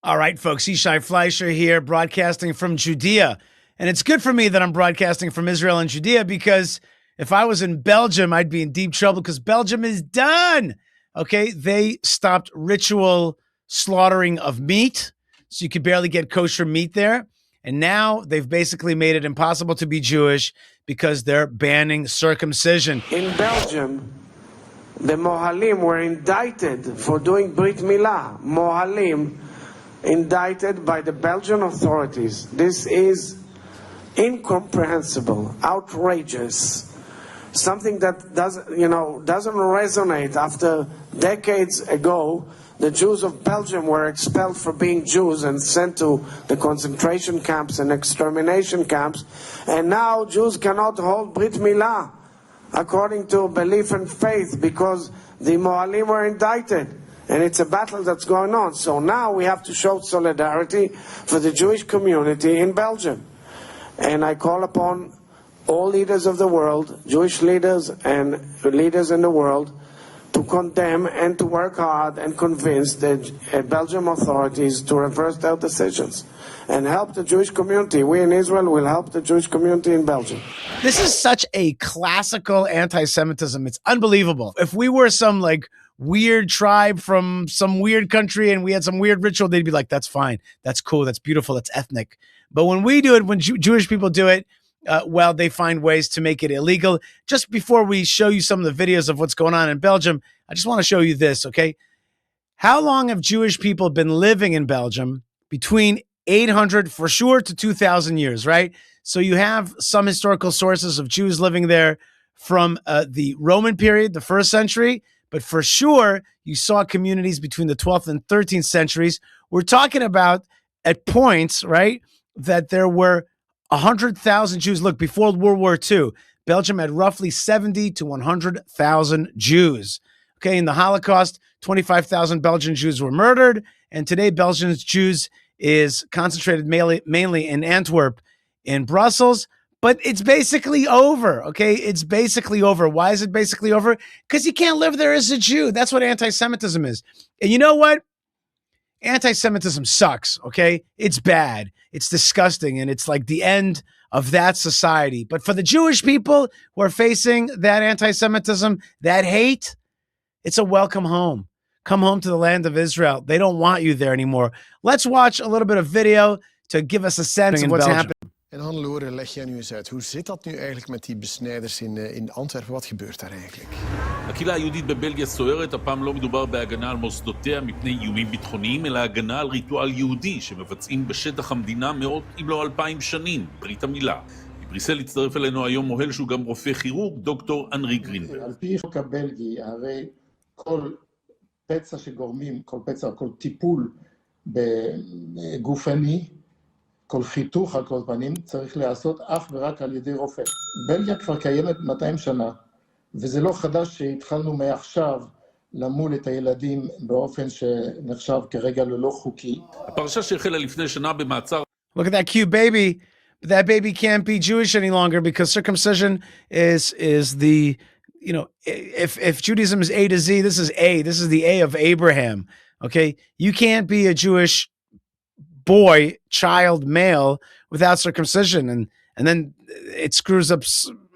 All right, folks, Yishai Fleischer here, broadcasting from Judea. And it's good for me that I'm broadcasting from Israel and Judea, because if I was in Belgium, I'd be in deep trouble, because Belgium is done. Okay, they stopped ritual slaughtering of meat, so you could barely get kosher meat there. And now they've basically made it impossible to be Jewish because they're banning circumcision. In Belgium, the Mohalim were indicted for doing Brit Milah. Mohalim indicted by the Belgian authorities. This is incomprehensible, outrageous, something that doesn't resonate. After decades ago, the Jews of Belgium were expelled for being Jews and sent to the concentration camps and extermination camps, and now Jews cannot hold Brit Milah according to belief and faith because the Mohalim were indicted. And it's a battle that's going on. So now we have to show solidarity for the Jewish community in Belgium. And I call upon all leaders of the world, Jewish leaders and leaders in the world, to condemn and to work hard and convince the Belgian authorities to reverse their decisions and help the Jewish community. We in Israel will help the Jewish community in Belgium. This is such a classical anti-Semitism. It's unbelievable. If we were some weird tribe from some weird country and we had some weird ritual, they'd be like, that's fine, that's cool, that's beautiful, that's ethnic. But when we do it, when Jewish people do it, well, they find ways to make it illegal. Just before we show you some of the videos of what's going on in Belgium, I just want to show you this, okay? How long have Jewish people been living in Belgium? Between 800 for sure to 2,000 years, right? So you have some historical sources of Jews living there from the Roman period, the 1st century, but for sure, you saw communities between the 12th and 13th centuries. We're talking about at points, right, that there were 100,000 Jews. Look, before World War II, Belgium had roughly 70 to 100,000 Jews. Okay, in the Holocaust, 25,000 Belgian Jews were murdered. And today, Belgian Jews is concentrated mainly in Antwerp, in Brussels. But it's basically over, okay? It's basically over. Why is it basically over? Because you can't live there as a Jew. That's what anti-Semitism is. And you know what? Anti-Semitism sucks, okay? It's bad. It's disgusting. And it's like the end of that society. But for the Jewish people who are facing that anti-Semitism, that hate, it's a welcome home. Come home to the land of Israel. They don't want you there anymore. Let's watch a little bit of video to give us a sense of what's happening. En Hannelore, leg jij nu eens uit. Hoe zit dat nu eigenlijk met die besnijders in Antwerpen? Wat gebeurt daar eigenlijk? הקהילה היהודית בבלגיה סוערת, הפעם לא מדובר בהגנה על מוסדותיה מפני איומים ביטחוניים, אלא הגנה על ריטואל יהודי שמבצעים בשטח המדינה מאות אם לא 2,000 שנים, ברית המילה. מבריסל הצטרף אלינו היום מוהל שהוא גם רופא כירורג, דוקטור אנרי גרינברג. על פי חוק הבלגי, הרי כל פצע שגורמים, כל פצע או כל טיפול בגופני, כל חיתוך על כל פנים צריך לעשות אך ורק על ידי רופא. בלגיה כבר קיימת 200 שנה, וזה לא חדש שהתחלנו מעכשיו למול את הילדים באופן שנחשב כרגע ללא חוקי. הפרשה שהחלה לפני שנה במעצר. Look at that cute baby. But that baby can't be Jewish any longer because circumcision is the, if Judaism is A to Z, this is A. This is the A of Abraham. Okay? You can't be a Jewish boy, child, male without circumcision, and then it screws up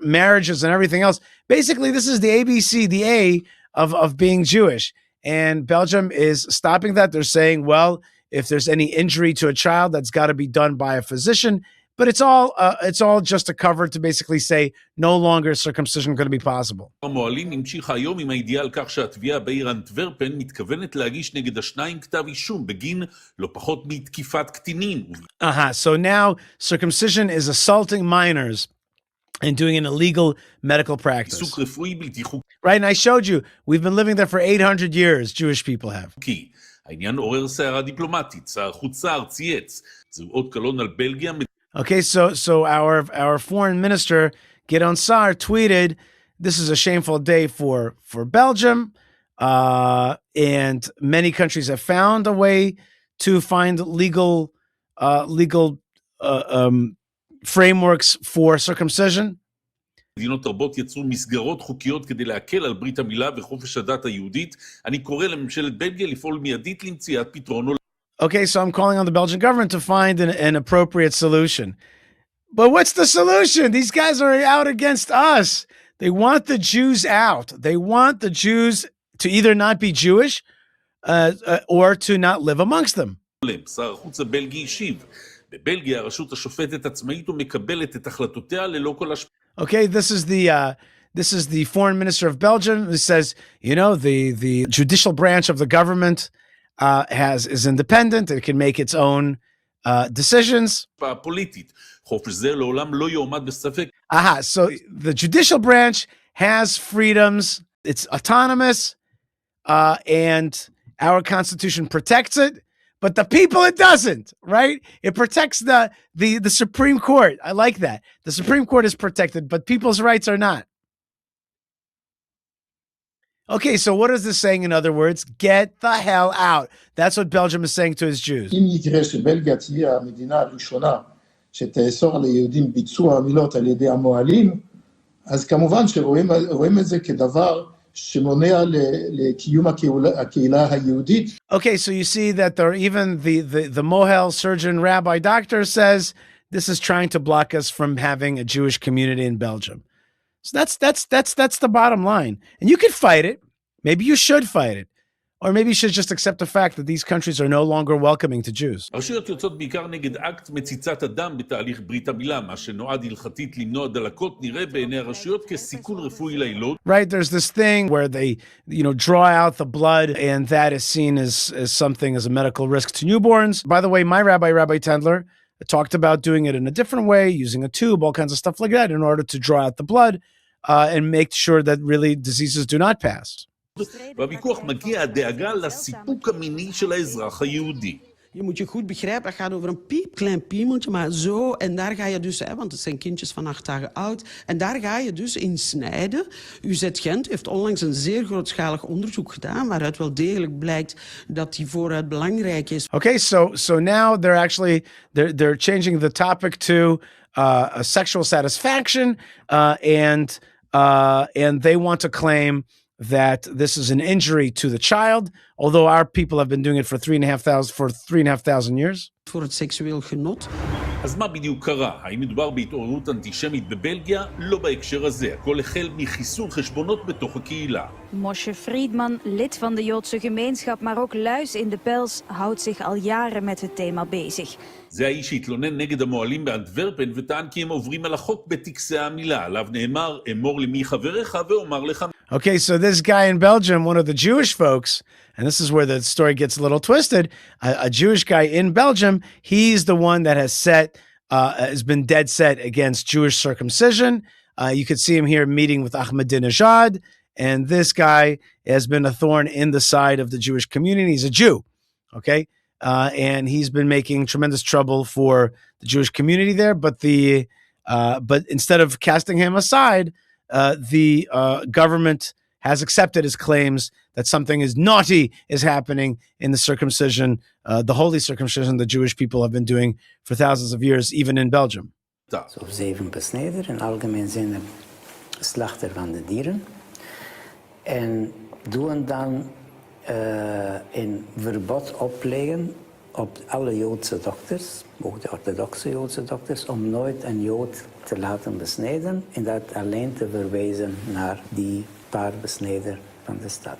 marriages and everything else. Basically, this is the ABC, the A of being Jewish. And Belgium is stopping that. They're saying, well, if there's any injury to a child, that's got to be done by a physician. But it's all just a cover to basically say no longer circumcision going to be possible. המוהלים המשיכה היום עם הידיעה על כך שהתביעה בעיר אנטוורפן מתכוונת להגיש נגד השניים כתב אישום בגין לא פחות מתקיפת קטינים. So now circumcision is assaulting minors and doing an illegal medical practice. עיסוק רפואי בלתי חוקי. Right, and I showed you, we've been living there for 800 years, Jewish people have. העניין עורר סערה דיפלומטית, שר החוץ סער צייץ. זהו אות קלון על בלגיה. Okay, so our foreign minister, Gideon Saar, tweeted, this is a shameful day for Belgium, and many countries have found a way to find legal frameworks for circumcision. מדינות רבות יצרו מסגרות חוקיות כדי להקל על ברית המילה וחופש הדת היהודית. אני קורא לממשלת בלגיה לפעול מיידית למציאת פתרון. Okay, so I'm calling on the Belgian government to find an appropriate solution. But what's the solution? These guys are out against us. They want the Jews out. They want the Jews to either not be Jewish or to not live amongst them. שר החוץ הבלגי השיב, בבלגיה הרשות השופטת עצמאית ומקבלת את החלטותיה ללא כל השפעה. Okay, this is the foreign minister of Belgium who says, the judicial branch of the government is independent. It can make its own decisions. פוליטית. חופש זה לעולם לא יועמד בספק. So the judicial branch has freedoms. It's autonomous, and our constitution protects it. But the people, it doesn't, right? It protects the Supreme Court. I like that. The Supreme Court is protected, but people's rights are not. Okay, so what is this saying in other words? Get the hell out. That's what Belgium is saying to its Jews. אם יקרה שבלגיה תהיה המדינה הראשונה שתאסור על היהודים ביצוע המילות על ידי המוהלים, אז כמובן שרואים את זה כדבר שמונע לקיום הקהילה היהודית. Okay, so you see that even the Mohel surgeon rabbi doctor says this is trying to block us from having a Jewish community in Belgium. So that's the bottom line. And you could fight it. Maybe you should fight it. Or maybe you should just accept the fact that these countries are no longer welcoming to Jews. הרשויות יוצאות בעיקר נגד אקט מציצת הדם בתהליך ברית המילה, מה שנועד הלכתית למנוע דלקות נראה בעיני הרשויות כסיכון רפואי לילות. Right, there's this thing where they, draw out the blood, and that is seen as something as a medical risk to newborns. By the way, my Rabbi Tendler, talked about doing it in a different way, using a tube, all kinds of stuff like that, in order to draw out the blood and make sure that really diseases do not pass. והוויכוח מגיע הדאגה לסיפוק המיני של האזרח היהודי. Je moet je goed begrijpen, het gaat over een piepklein piemeltje, maar zo, en daar ga je dus, want het zijn kindjes van 8 dagen oud, en daar ga je dus in snijden. UZ Gent heeft onlangs een zeer grootschalig onderzoek gedaan, waaruit wel degelijk blijkt dat die vooruit belangrijk is. Okay, so now they're changing the topic to sexual satisfaction, and they want to claim that this is an injury to the child, although our people have been doing it for 3,500 years. Voor het seksueel genot. אז מה בדיוק קרה? האם מדובר בהתעוררות אנטישמית בבלגיה? לא בהקשר הזה. הכל החל מחיסול חשבונות בתוך הקהילה. Moshe Friedman, lid van de Joodse gemeenschap, maar ook luis in de pels, houdt zich al jaren met het thema bezig. זה האיש שהתלונן נגד המועלים באנטוורפן וטען כי הם עוברים על החוק בטקסי המילה. עליו נאמר, אמור למי חבריך ואומר לך. Okay, so this guy in Belgium, one of the Jewish folks, and this is where the story gets a little twisted, a Jewish guy in Belgium, he's the one that has been dead set against Jewish circumcision. You could see him here meeting with Ahmadinejad, and this guy has been a thorn in the side of the Jewish community. He's a Jew, okay? And he's been making tremendous trouble for the Jewish community there, but instead of casting him aside, the government has accepted his claims that something naughty is happening in the circumcision, the holy circumcision the Jewish people have been doing for thousands of years, even in Belgium. Of 7 besnijder, in algemeen zijn er slachter van de dieren. En doen dan een verbod opleggen op alle Joodse dokters, ook de orthodoxe Joodse dokters, om nooit een Jood te laten besnijden en dat alleen te verwijzen naar die paar besnijder van de stad.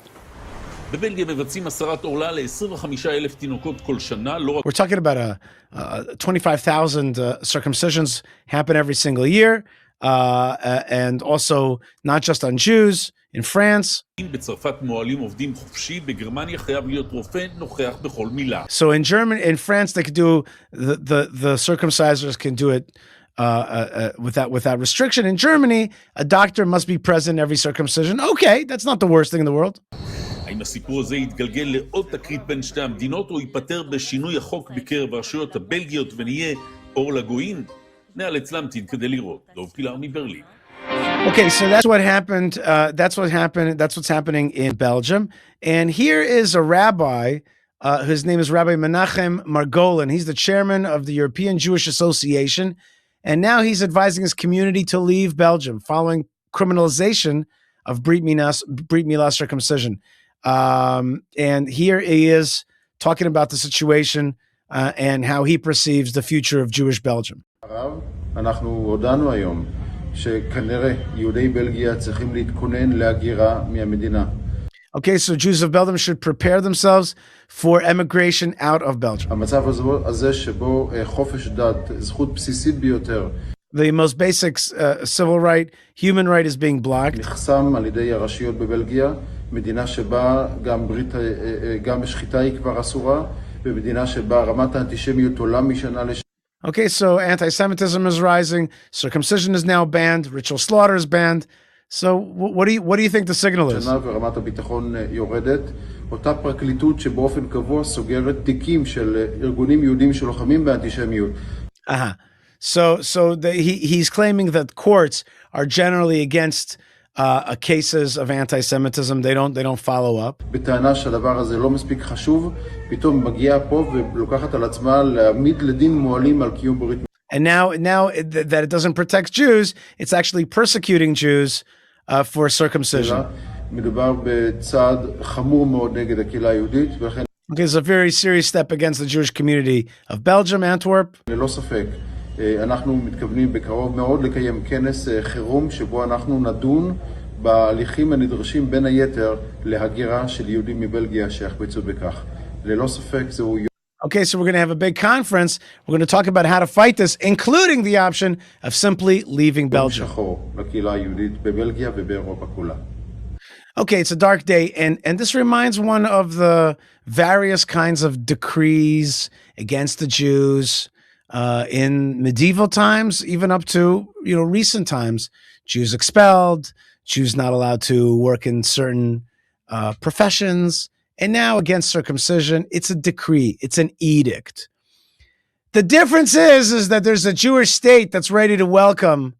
בבלגיה מבצעים הסרת עורלה ל-25,000 תינוקות כל שנה. We're talking about 25,000 circumcisions happen every single year, and also not just on Jews. In France. בצרפת מועלים עובדים חופשי, בגרמניה חייב להיות רופא נוכח בכל מילה. So in France they could do the circumcisers can do it without restriction. In Germany, a doctor must be present every circumcision. Okay, that's not the worst thing in the world. האם הסיפור הזה יתגלגל לעוד תקרית בין שתי המדינות או ייפטר בשינוי החוק בקרב הרשויות הבלגיות ונהיה אור לגויים? נאלץ להמתין כדי לראות. דוב פילר מברלין. Okay, so that's what happened. That's what's happening in Belgium. And here is a rabbi, his name is Rabbi Menachem Margolin. He's the chairman of the European Jewish Association. And now he's advising his community to leave Belgium following criminalization of Brit Milah circumcision. And here he is talking about the situation and how he perceives the future of Jewish Belgium. אנחנו הודענו היום שכנראה יהודי בלגיה צריכים להתכונן להגירה מהמדינה. Okay, so Jews of Belgium should prepare themselves for emigration out of Belgium. המצב הזה שבו חופש דת, זכות בסיסית ביותר, The most basic civil right, human right is being blocked. נחסם על ידי הרשויות בבלגיה, מדינה שבה גם שחיטה היא כבר אסורה, במדינה שבה רמת האנטישמיות עולה משנה לשנה. Okay, so anti-Semitism is rising, circumcision is now banned, ritual slaughter is banned. So what do you think the signal is? שנה ורמת הביטחון יורדת, אותה פרקליטות שבאופן קבוע סוגרת תיקים של ארגונים יהודים שלוחמים באנטישמיות. So he's claiming that courts are generally against cases of anti-Semitism. They don't follow up. בטענה שהדבר הזה לא מספיק חשוב, פתאום מגיעה פה ולוקחת על עצמה להעמיד לדין מועלים על קיום ברית. And now that it doesn't protect Jews, it's actually persecuting Jews for circumcision. מדובר בצעד חמור מאוד נגד הקהילה היהודית, ולכן Okay, it's a very serious step against the Jewish community of Belgium, Antwerp. ללא ספק, אנחנו מתכוונים בקרוב מאוד לקיים כנס חירום שבו אנחנו נדון בהליכים הנדרשים בין היתר להגירה של יהודים מבלגיה שיחפצו בכך. ללא ספק זהו Okay, so we're going to have a big conference. We're going to talk about how to fight this, including the option of simply leaving Belgium. Okay, it's a dark day, and this reminds one of the various kinds of decrees against the Jews in medieval times, even up to recent times. Jews expelled, Jews not allowed to work in certain professions. And now against circumcision, it's a decree. It's an edict. The difference is that there's a Jewish state that's ready to welcome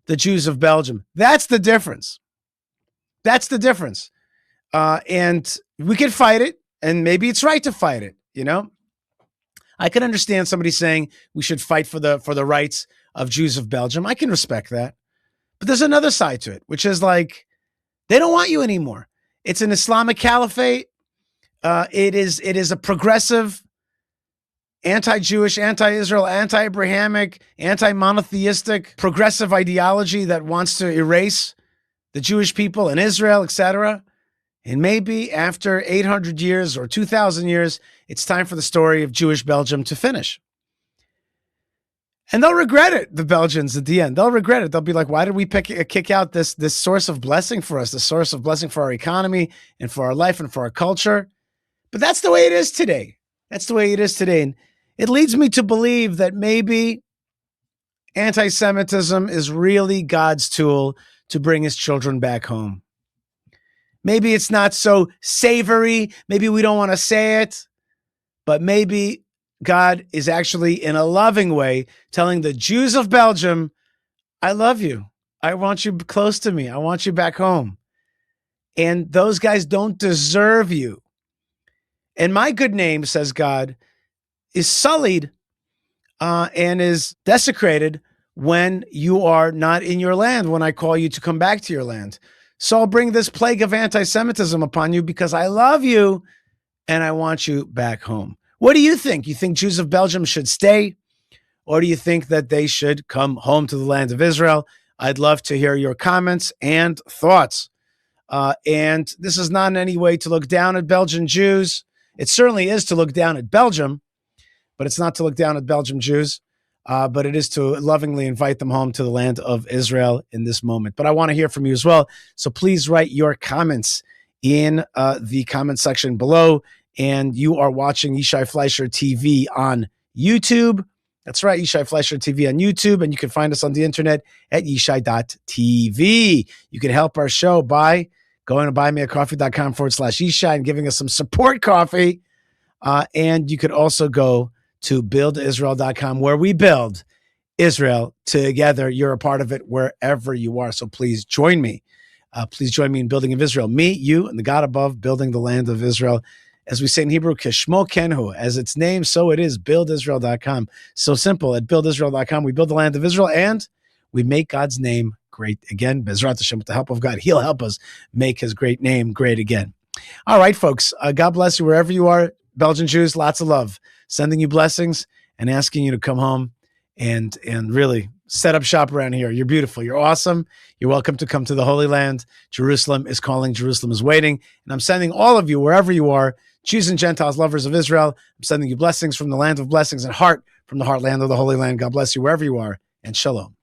the Jews of Belgium. That's the difference. That's the difference. And we can fight it, and maybe it's right to fight it, I can understand somebody saying we should fight for the rights of Jews of Belgium. I can respect that. But there's another side to it, which is like, they don't want you anymore. It's an Islamic caliphate. It is a progressive, anti-Jewish, anti-Israel, anti-Abrahamic, anti-monotheistic, progressive ideology that wants to erase the Jewish people in Israel, etc. And maybe after 800 years or 2,000 years, it's time for the story of Jewish Belgium to finish. And they'll regret it, the Belgians, at the end. They'll regret it. They'll be like, why did we kick out this source of blessing for us, the source of blessing for our economy and for our life and for our culture? But that's the way it is today. That's the way it is today. And it leads me to believe that maybe anti-Semitism is really God's tool to bring his children back home. Maybe it's not so savory. Maybe we don't want to say it. But maybe God is actually, in a loving way, telling the Jews of Belgium, I love you. I want you close to me. I want you back home. And those guys don't deserve you. And my good name, says God, is sullied and is desecrated when you are not in your land, when I call you to come back to your land. So I'll bring this plague of anti-Semitism upon you because I love you and I want you back home. What do you think? You think Jews of Belgium should stay? Or do you think that they should come home to the land of Israel? I'd love to hear your comments and thoughts. And this is not in any way to look down at Belgian Jews. It certainly is to look down at Belgium, but it's not to look down at Belgian Jews, but it is to lovingly invite them home to the land of Israel in this moment. But I want to hear from you as well. So please write your comments in the comment section below. And you are watching Yishai Fleischer TV on YouTube. That's right, Yishai Fleischer TV on YouTube. And you can find us on the internet at yishai.tv. You can help our show by going to buymeacoffee.com/Yishai and giving us some support coffee. And you could also go to buildisrael.com where we build Israel together. You're a part of it wherever you are. So please join me. Please join me in building of Israel. Me, you, and the God above building the land of Israel. As we say in Hebrew, Kishmo Kenhu, as its name, so it is, buildisrael.com. So simple. At buildisrael.com, we build the land of Israel and we make God's name great again. Bezrat Hashem, with the help of God, he'll help us make his great name great again. All right, folks, God bless you wherever you are. Belgian Jews, lots of love. Sending you blessings and asking you to come home and really set up shop around here. You're beautiful. You're awesome. You're welcome to come to the Holy Land. Jerusalem is calling. Jerusalem is waiting. And I'm sending all of you, wherever you are, Jews and Gentiles, lovers of Israel, I'm sending you blessings from the land of blessings and heart from the heartland of the Holy Land. God bless you wherever you are, and shalom.